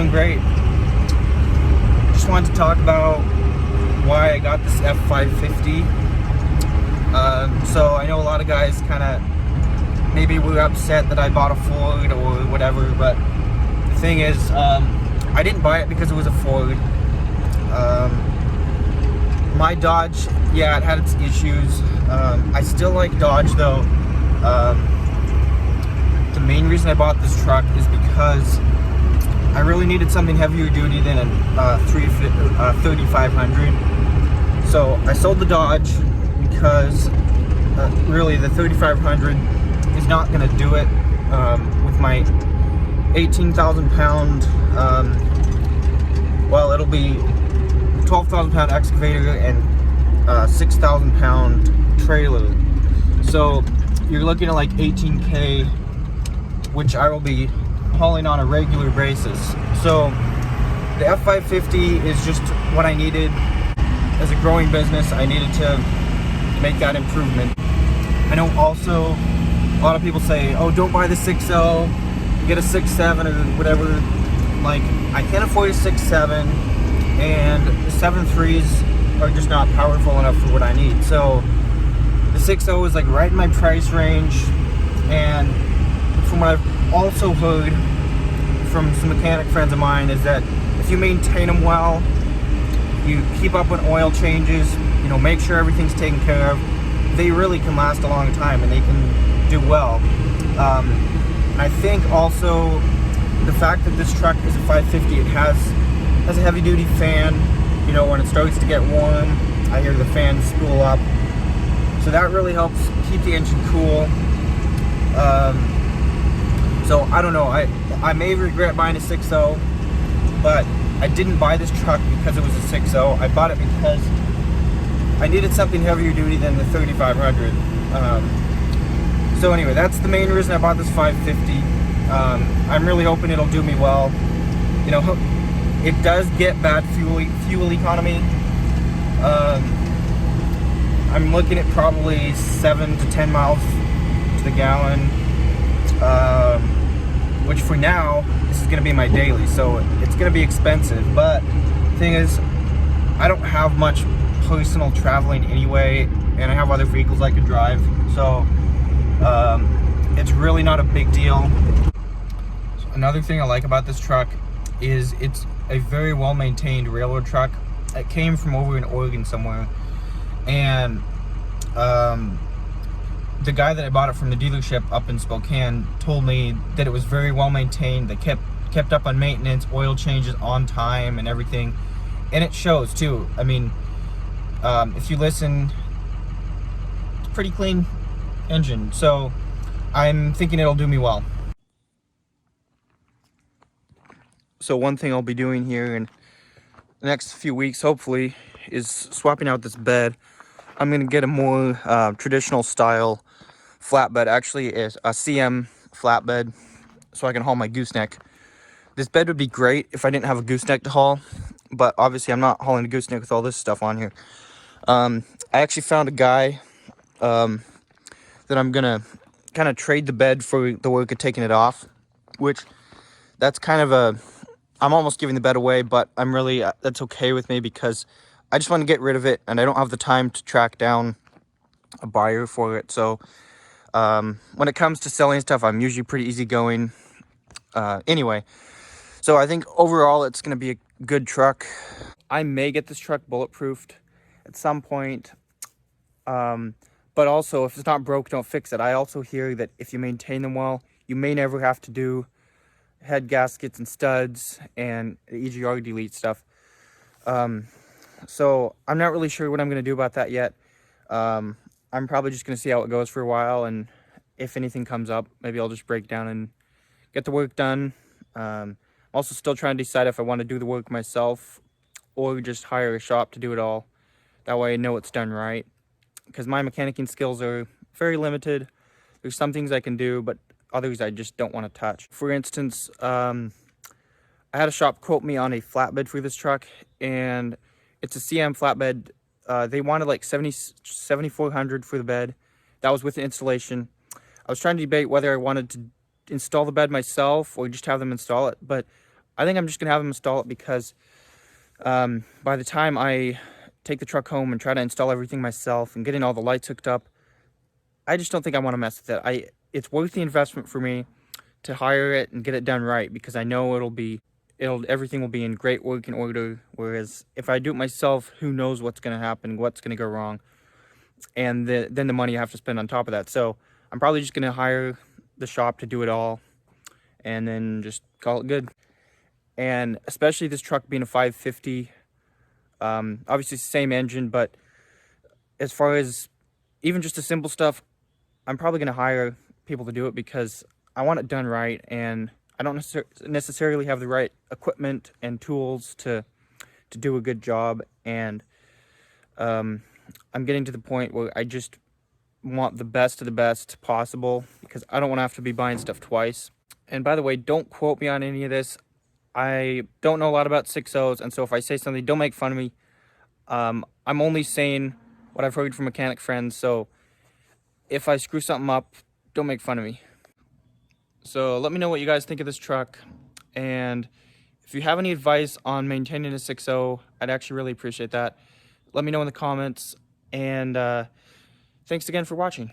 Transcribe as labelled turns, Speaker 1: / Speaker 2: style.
Speaker 1: doing great. Just wanted to talk about why I got this F550. So I know a lot of guys kind of maybe were upset that I bought a Ford or whatever, but the thing is, I didn't buy it because it was a Ford. My Dodge, yeah, it had its issues. I still like Dodge though. The main reason I bought this truck is because I really needed something heavier duty than a 3500. So I sold the Dodge because really the 3500 is not going to do it with my 18,000 pound, well, it'll be 12,000 pound excavator and 6,000 pound trailer. So you're looking at like 18K, which I will be hauling on a regular basis. So the F550 is just what I needed as a growing business. I needed to make that improvement. I know also a lot of people say, oh, don't buy the 6.0, get a 6.7 or whatever. Like, I can't afford a 6.7, and the 7.3s are just not powerful enough for what I need. So the 6.0 is like right in my price range, and from what I've also heard from some mechanic friends of mine is that if you maintain them well, you keep up with oil changes, you know, make sure everything's taken care of, they really can last a long time and they can do well. I think also the fact that this truck is a 550, it has a heavy duty fan. You know, when it starts to get warm, I hear the fan spool up. So that really helps keep the engine cool. So I don't know, I may regret buying a 6.0, but I didn't buy this truck because it was a 6.0. I bought it because I needed something heavier duty than the 3500. So anyway, that's the main reason I bought this 550. I'm really hoping it'll do me well. You know, it does get bad fuel economy. I'm looking at probably 7 to 10 miles to the gallon, which for now, this is gonna be my daily, so it's gonna be expensive. But the thing is, I don't have much personal traveling anyway, and I have other vehicles I could drive, so it's really not a big deal. So another thing I like about this truck is it's a very well-maintained railroad truck. It came from over in Oregon somewhere, and the guy that I bought it from, the dealership up in Spokane, told me that it was very well maintained. They kept up on maintenance, oil changes on time and everything, and it shows too. I mean, if you listen, it's a pretty clean engine, so I'm thinking it'll do me well. So one thing I'll be doing here in the next few weeks, hopefully, is swapping out this bed. I'm gonna get a more traditional style flatbed, actually is a CM flatbed, so I can haul my gooseneck. This bed would be great if I didn't have a gooseneck to haul, but obviously I'm not hauling a gooseneck with all this stuff on here. I actually found a guy that I'm gonna kind of trade the bed for the work of taking it off, which that's kind of I'm almost giving the bed away, but I'm really, that's okay with me because I just want to get rid of it and I don't have the time to track down a buyer for it. So when it comes to selling stuff, I'm usually pretty easygoing. Anyway, so I think overall it's going to be a good truck. I may get this truck bulletproofed at some point, but also if it's not broke, don't fix it. I also hear that if you maintain them well, you may never have to do head gaskets and studs and EGR delete stuff. So I'm not really sure what I'm going to do about that yet. I'm probably just going to see how it goes for a while, and if anything comes up, maybe I'll just break down and get the work done. I'm also still trying to decide if I want to do the work myself or just hire a shop to do it all. That way I know it's done right, because my mechanicking skills are very limited. There's some things I can do, but others I just don't want to touch. For instance, I had a shop quote me on a flatbed for this truck, and it's a CM flatbed. They wanted like $7,400 for the bed. That was with the installation. I was trying to debate whether I wanted to install the bed myself or just have them install it, but I think I'm just gonna have them install it because by the time I take the truck home and try to install everything myself and getting all the lights hooked up, I just don't think I want to mess with it. It's worth the investment for me to hire it and get it done right, because I know everything will be in great working order. Whereas if I do it myself, who knows what's going to happen, what's going to go wrong, and then the money I have to spend on top of that. So I'm probably just going to hire the shop to do it all and then just call it good. And especially this truck being a 550, obviously it's the same engine, but as far as even just the simple stuff, I'm probably going to hire people to do it because I want it done right, and I don't necessarily have the right equipment and tools to do a good job. And I'm getting to the point where I just want the best of the best possible, because I don't want to have to be buying stuff twice. And by the way, don't quote me on any of this. I don't know a lot about 6.0s, and so if I say something, don't make fun of me. I'm only saying what I've heard from mechanic friends, so if I screw something up, don't make fun of me. So let me know what you guys think of this truck, and if you have any advice on maintaining a 6.0, I'd actually really appreciate that. Let me know in the comments, and thanks again for watching.